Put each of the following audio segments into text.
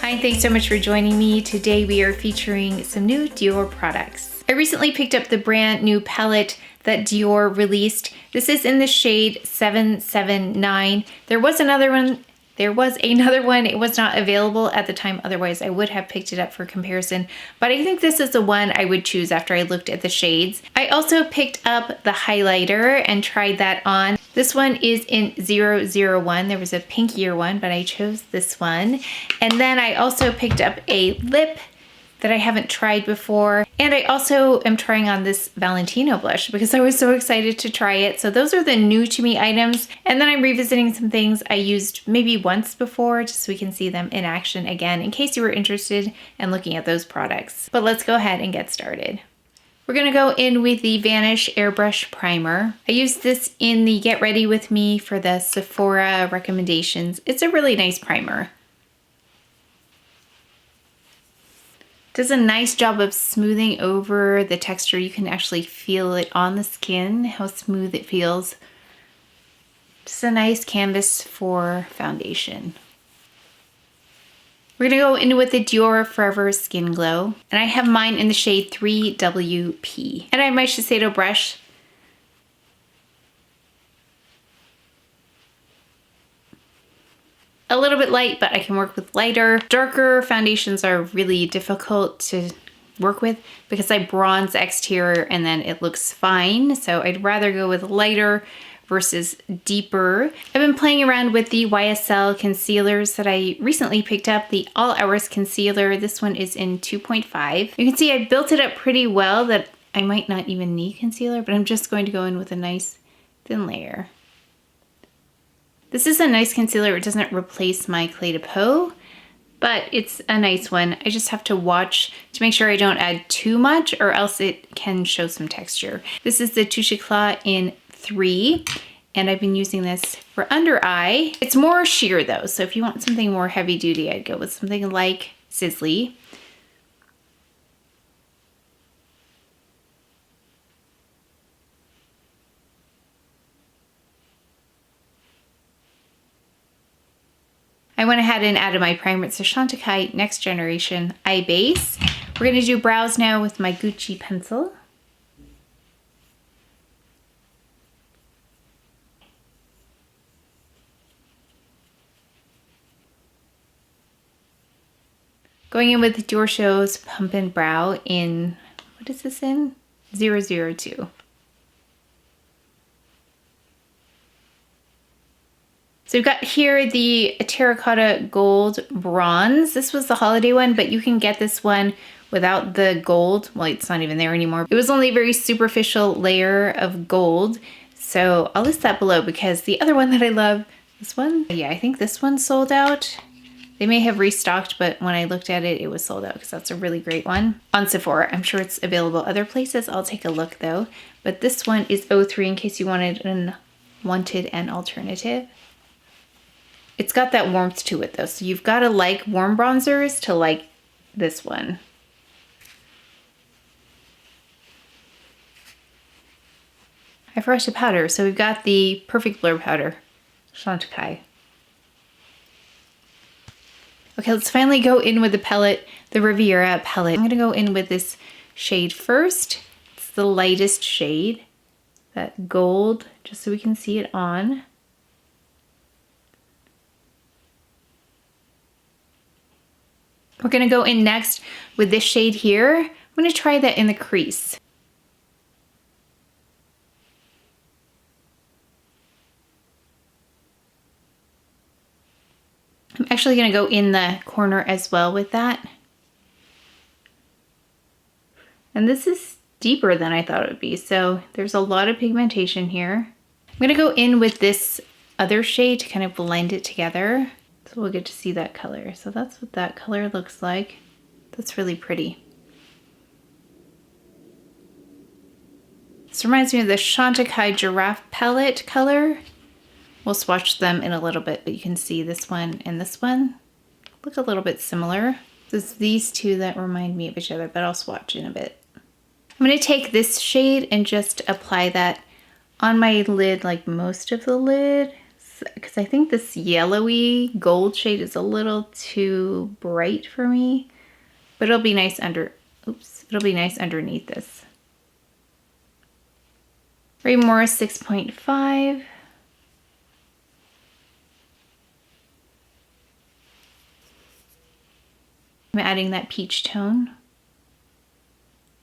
Hi, thanks so much for joining me. Today we are featuring some new Dior products. I recently picked up the brand new palette that Dior released. This is in the shade 779. There was another one. It was not available at the time, otherwise I would have picked it up for comparison, but I think this is the one I would choose after I looked at the shades. I also picked up the highlighter and tried that on. This one is in 001. There was a pinkier one, but I chose this one. And then I also picked up a lip that I haven't tried before. And I also am trying on this Valentino blush because I was so excited to try it. So those are the new to me items. And then I'm revisiting some things I used maybe once before, just so we can see them in action again, in case you were interested in looking at those products. But let's go ahead and get started. We're gonna go in with the Vanish Airbrush Primer. I used this in the Get Ready With Me for the Sephora recommendations. It's a really nice primer. Does a nice job of smoothing over the texture. You can actually feel it on the skin, how smooth it feels. Just a nice canvas for foundation. We're gonna go in with the Dior Forever Skin Glow. And I have mine in the shade 3WP. And I have my Shiseido brush. A little bit light, but I can work with lighter. Darker foundations are really difficult to work with because I bronze the exterior and then it looks fine. So I'd rather go with lighter versus deeper. I've been playing around with the YSL concealers that I recently picked up, the All Hours Concealer. This one is in 2.5. You can see I built it up pretty well that I might not even need concealer, but I'm just going to go in with a nice thin layer. This is a nice concealer. It doesn't replace my Clé de Peau, but it's a nice one. I just have to watch to make sure I don't add too much or else it can show some texture. This is the Touche Éclat in 3, and I've been using this for under eye. It's more sheer though, so if you want something more heavy duty, I'd go with something like Sisley. I went ahead and added my primer. It's a Chantecaille Next Generation Eye Base. We're gonna do brows now with my Gucci pencil. Going in with Dior Show's Pump and Brow in, what is this in? 002. So we've got here the Terracotta Gold Bronze. This was the holiday one, but you can get this one without the gold. Well, it's not even there anymore. It was only a very superficial layer of gold. So I'll list that below because the other one that I love, this one, yeah, I think this one sold out. They may have restocked, but when I looked at it, it was sold out because that's a really great one. On Sephora, I'm sure it's available other places. I'll take a look though. But this one is 03 in case you wanted an alternative. It's got that warmth to it though, so you've got to like warm bronzers to like this one. I forgot to powder, so we've got the Perfect Blur Powder, Chantecaille. Okay, let's finally go in with the palette, the Riviera palette. I'm gonna go in with this shade first. It's the lightest shade, that gold, just so we can see it on. We're gonna go in next with this shade here. I'm gonna try that in the crease. I'm actually gonna go in the corner as well with that. And this is deeper than I thought it would be, so there's a lot of pigmentation here. I'm gonna go in with this other shade to kind of blend it together. So we'll get to see that color. So that's what that color looks like. That's really pretty. This reminds me of the Chantecaille Giraffe palette color. We'll swatch them in a little bit, but you can see this one and this one look a little bit similar. It's these two that remind me of each other, but I'll swatch in a bit. I'm gonna take this shade and just apply that on my lid, like most of the lid. because I think this yellowy gold shade is a little too bright for me, but it'll be nice it'll be nice underneath this. Raymore 6.5. I'm adding that peach tone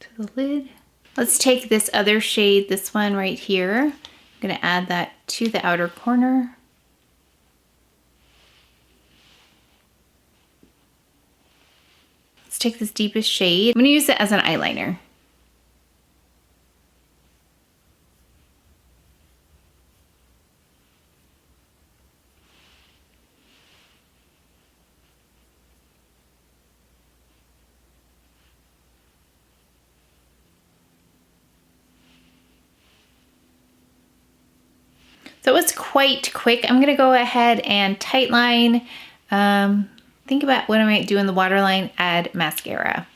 to the lid. Let's take this other shade, this one right here. I'm gonna add that to the outer corner. Let's take this deepest shade. I'm gonna use it as an eyeliner. So it was quite quick. I'm gonna go ahead and tightline. Think about what I might do in the waterline, add mascara.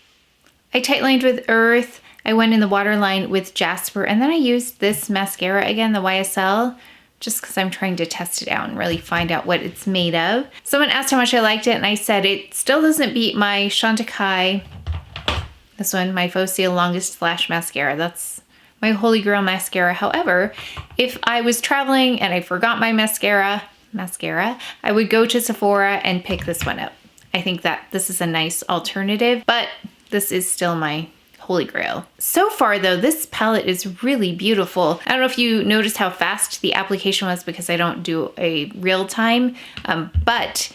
I tightlined with Earth. I went in the waterline with Jasper, and then I used this mascara again, the YSL, just because I'm trying to test it out and really find out what it's made of. Someone asked how much I liked it, and I said it still doesn't beat my Chantecaille, this one, my Faux Seal Longest Lash Mascara. That's my Holy Grail mascara. However, if I was traveling and I forgot my mascara, I would go to Sephora and pick this one up. I think that this is a nice alternative, but this is still my Holy Grail. So far though, this palette is really beautiful. I don't know if you noticed how fast the application was because I don't do a real time, but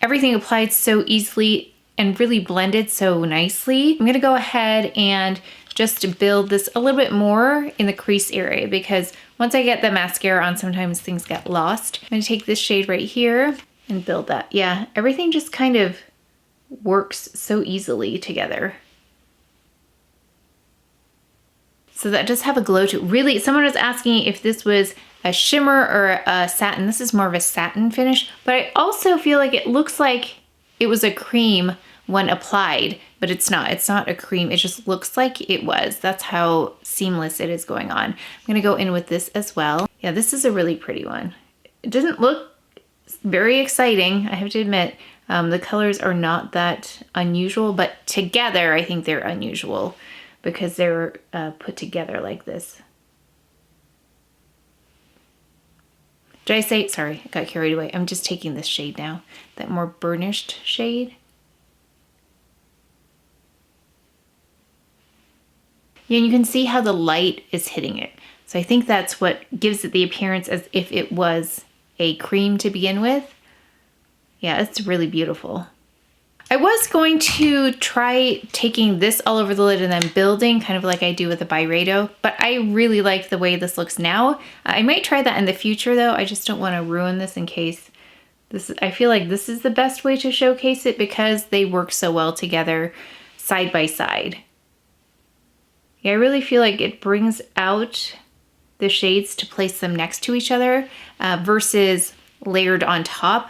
everything applied so easily and really blended so nicely. I'm gonna go ahead and just build this a little bit more in the crease area because once I get the mascara on, sometimes things get lost. I'm gonna take this shade right here and build that. Yeah, everything just kind of works so easily together. So that does have a glow to it. Really, someone was asking if this was a shimmer or a satin. This is more of a satin finish, but I also feel like it looks like it was a cream when applied, but it's not. It's not a cream. It just looks like it was. That's how seamless it is going on. I'm gonna go in with this as well. Yeah, this is a really pretty one. It doesn't look very exciting, I have to admit. The colors are not that unusual, but together I think they're unusual because they're put together like this. Did I say, sorry, I got carried away. I'm just taking this shade now, that more burnished shade. Yeah, and you can see how the light is hitting it. So I think that's what gives it the appearance as if it was a cream to begin with. Yeah, it's really beautiful. I was going to try taking this all over the lid and then building, kind of like I do with the Byredo, but I really like the way this looks now. I might try that in the future though. I just don't want to ruin this in case this. I feel like this is the best way to showcase it because they work so well together side by side. Yeah, I really feel like it brings out the shades to place them next to each other versus layered on top.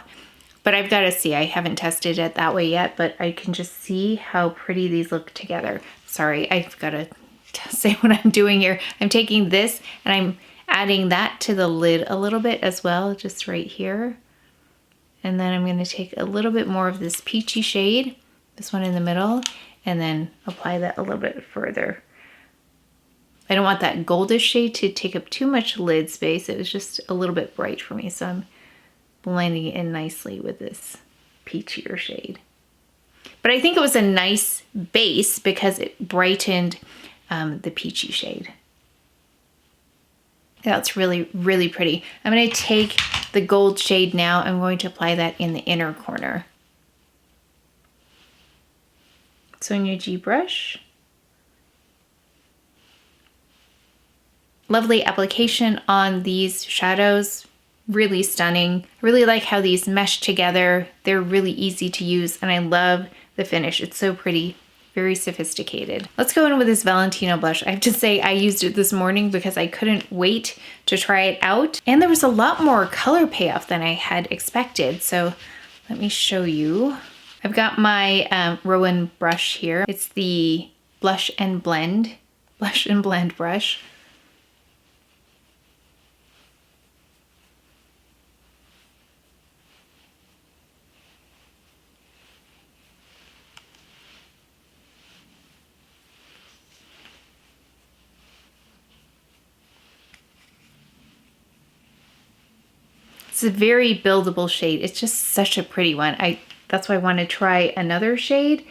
But I've got to see, I haven't tested it that way yet, but I can just see how pretty these look together. Sorry, I've got to say what I'm doing here. I'm taking this and I'm adding that to the lid a little bit as well, just right here. And then I'm going to take a little bit more of this peachy shade, this one in the middle, and then apply that a little bit further. I don't want that goldish shade to take up too much lid space. It was just a little bit bright for me, so I'm blending it in nicely with this peachier shade. But I think it was a nice base because it brightened the peachy shade. That's really, really pretty. I'm going to take the gold shade now. I'm going to apply that in the inner corner. SONIA G brush. Lovely application on these shadows, really stunning. I really like how these mesh together. They're really easy to use and I love the finish. It's so pretty, very sophisticated. Let's go in with this Valentino blush. I have to say I used it this morning because I couldn't wait to try it out. And there was a lot more color payoff than I had expected. So let me show you. I've got my ROEN brush here. It's the Blush and Blend brush. It's a very buildable shade. It's just such a pretty one. That's why I want to try another shade.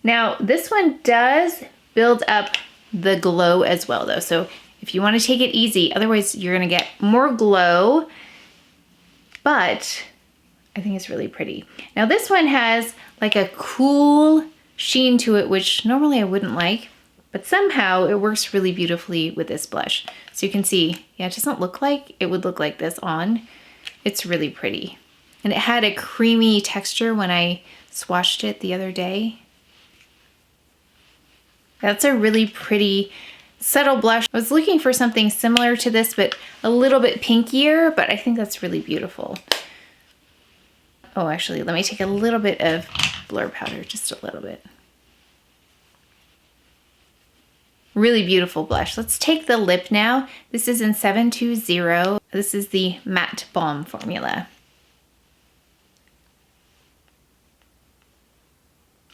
Now, this one does build up the glow as well though. So if you want to take it easy, otherwise you're going to get more glow, but I think it's really pretty. Now this one has like a cool sheen to it, which normally I wouldn't like, but somehow it works really beautifully with this blush. So you can see, yeah, it doesn't look like it would look like this on. It's really pretty. And it had a creamy texture when I swatched it the other day. That's a really pretty subtle blush. I was looking for something similar to this, but a little bit pinkier, but I think that's really beautiful. Oh, actually, let me take a little bit of blur powder, just a little bit. Really beautiful blush. Let's take the lip now. This is in 720. This is the Matte Balm formula.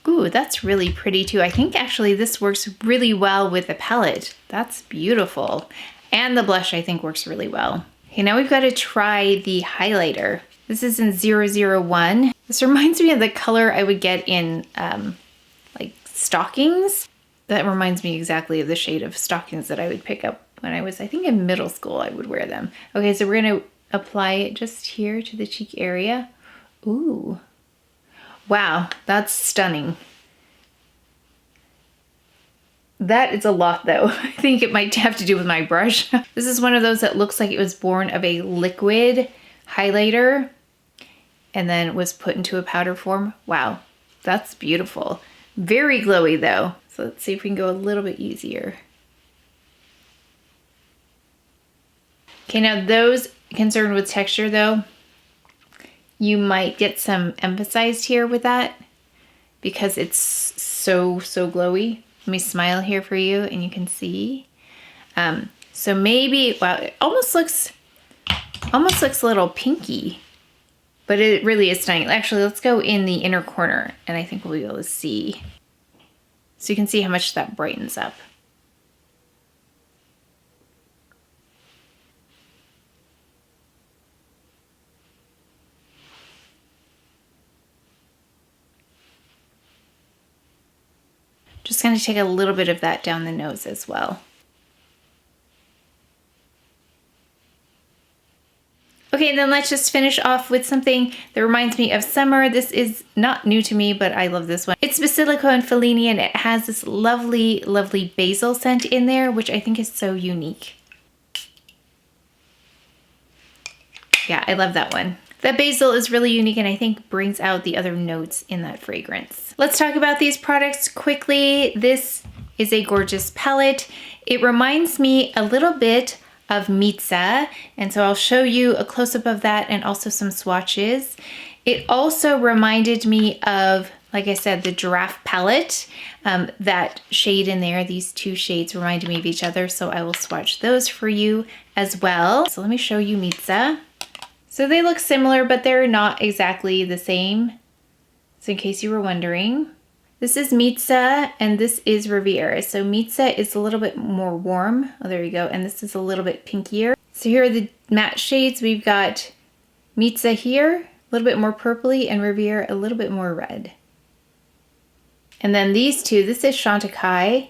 Ooh, that's really pretty too. I think actually this works really well with the palette. That's beautiful. And the blush I think works really well. Okay, now we've got to try the highlighter. This is in 001. This reminds me of the color I would get in like stockings. That reminds me exactly of the shade of stockings that I would pick up when I was, I think in middle school, I would wear them. Okay, so we're gonna apply it just here to the cheek area. Ooh. Wow, that's stunning. That is a lot though. I think it might have to do with my brush. This is one of those that looks like it was born of a liquid highlighter and then was put into a powder form. Wow, that's beautiful. Very glowy though. So let's see if we can go a little bit easier. Okay, now those concerned with texture though, you might get some emphasized here with that because it's so glowy. Let me smile here for you and you can see. So maybe, wow, it almost looks a little pinky, but it really is stunning. Actually, let's go in the inner corner and I think we'll be able to see. So you can see how much that brightens up. Just going to take a little bit of that down the nose as well. Okay, and then let's just finish off with something that reminds me of summer. This is not new to me, but I love this one. It's Basilico and Fellini, and it has this lovely, lovely basil scent in there, which I think is so unique. Yeah, I love that one. That basil is really unique and I think brings out the other notes in that fragrance. Let's talk about these products quickly. This is a gorgeous palette. It reminds me a little bit of Mizza, and so I'll show you a close-up of that and also some swatches. It also reminded me of, like I said, the Giraffe palette. That shade in there, these two shades reminded me of each other, so I will swatch those for you as well. So let me show you Mizza. So they look similar, but they're not exactly the same. So in case you were wondering, this is Mizza and this is Riviera. So Mizza is a little bit more warm. Oh, there you go. And this is a little bit pinkier. So here are the matte shades. We've got Mizza here, a little bit more purpley, and Riviera a little bit more red. And then these two, this is Chantecaille,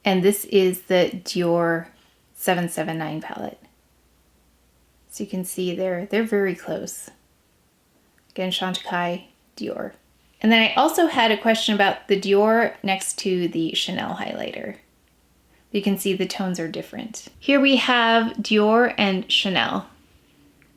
and this is the Dior 779 palette. So you can see they're very close. Again, Chantecaille, Dior. And then I also had a question about the Dior next to the Chanel highlighter. You can see the tones are different. Here we have Dior and Chanel.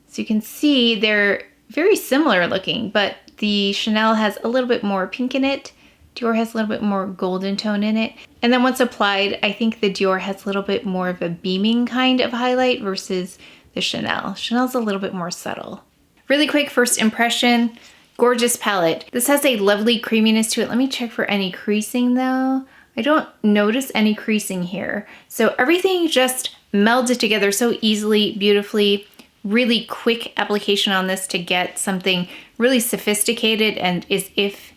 So you can see they're very similar looking, but the Chanel has a little bit more pink in it. Dior has a little bit more golden tone in it. And then once applied, I think the Dior has a little bit more of a beaming kind of highlight versus the Chanel. Chanel's a little bit more subtle. Really quick first impression, gorgeous palette. This has a lovely creaminess to it. Let me check for any creasing though. I don't notice any creasing here. So everything just melded together so easily, beautifully. Really quick application on this to get something really sophisticated and as if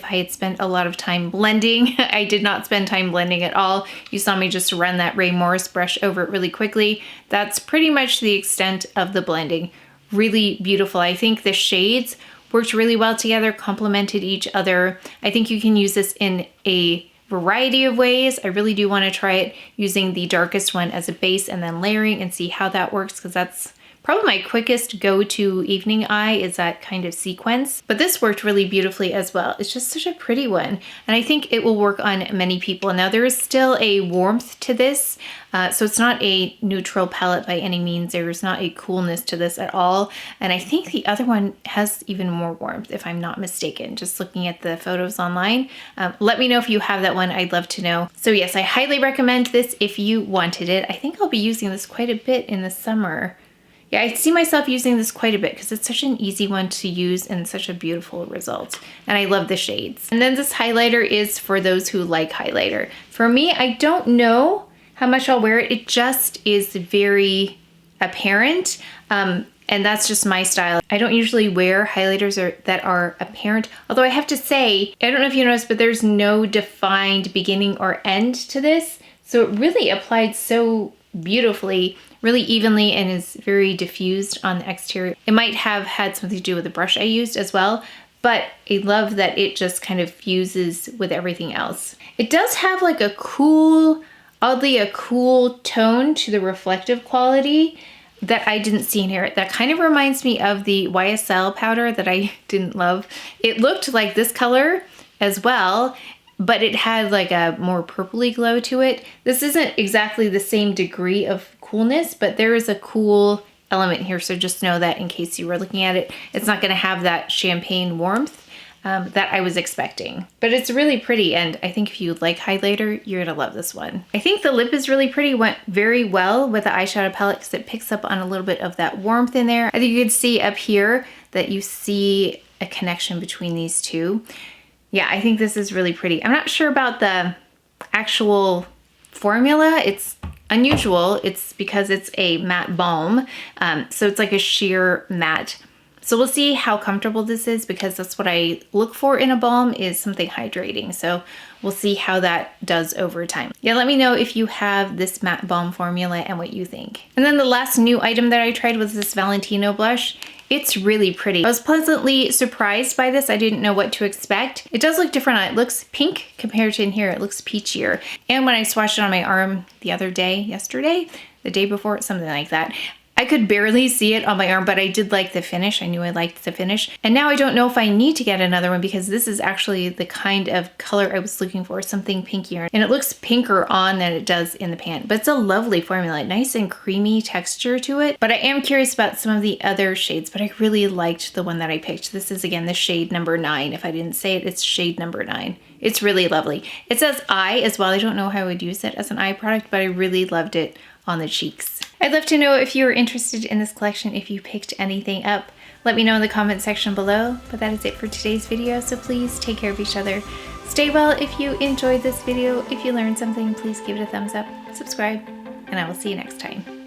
I had spent a lot of time blending. I did not spend time blending at all. You saw me just run that Ray Morris brush over it really quickly. That's pretty much the extent of the blending. really beautiful. I think the shades worked really well together, complemented each other. I think you can use this in a variety of ways. I really do want to try it using the darkest one as a base and then layering and see how that works, because that's probably my quickest go-to evening eye, is that kind of sequence. But this worked really beautifully as well. It's just such a pretty one. And I think it will work on many people. Now there is still a warmth to this. So it's not a neutral palette by any means. There's not a coolness to this at all. And I think the other one has even more warmth, if I'm not mistaken, just looking at the photos online. Let me know if you have that one. I'd love to know. So yes, I highly recommend this if you wanted it. I think I'll be using this quite a bit in the summer. Yeah, I see myself using this quite a bit because it's such an easy one to use and such a beautiful result. And I love the shades. And then this highlighter is for those who like highlighter. For me, I don't know how much I'll wear it. It just is very apparent. And that's just my style. I don't usually wear highlighters that are apparent. Although I have to say, I don't know if you noticed, but there's no defined beginning or end to this. So it really applied so beautifully, really evenly, and is very diffused on the exterior. It might have had something to do with the brush I used as well, but I love that it just kind of fuses with everything else. It does have like a cool, oddly a cool tone to the reflective quality that I didn't see in here. That kind of reminds me of the YSL powder that I didn't love. It looked like this color as well, but it had like a more purpley glow to it. This isn't exactly the same degree of coolness, but there is a cool element here. So just know that in case you were looking at it, it's not gonna have that champagne warmth that I was expecting. But it's really pretty, and I think if you like highlighter, you're gonna love this one. I think the lip is really pretty, went very well with the eyeshadow palette because it picks up on a little bit of that warmth in there. I think you can see up here that you see a connection between these two. Yeah, I think this is really pretty. I'm not sure about the actual formula. It's unusual. It's because it's a matte balm. So it's like a sheer matte. So we'll see how comfortable this is, because that's what I look for in a balm, is something hydrating. So we'll see how that does over time. Yeah, let me know if you have this matte balm formula and what you think. And then the last new item that I tried was this Valentino blush. It's really pretty. I was pleasantly surprised by this. I didn't know what to expect. It does look different. It looks pink compared to in here. It looks peachier. And when I swatched it on my arm the other day, yesterday, the day before, something like that, I could barely see it on my arm, but I did like the finish. I knew I liked the finish. And now I don't know if I need to get another one, because this is actually the kind of color I was looking for, something pinkier. And it looks pinker on than it does in the pan, but it's a lovely formula, nice and creamy texture to it. But I am curious about some of the other shades, but I really liked the one that I picked. This is, again, the shade number 9. If I didn't say it, it's shade number 9. It's really lovely. It says eye as well. I don't know how I would use it as an eye product, but I really loved it on the cheeks. I'd love to know if you're interested in this collection, if you picked anything up. Let me know in the comment section below. But that is it for today's video, so please take care of each other. Stay well if you enjoyed this video. If you learned something, please give it a thumbs up, subscribe, and I will see you next time.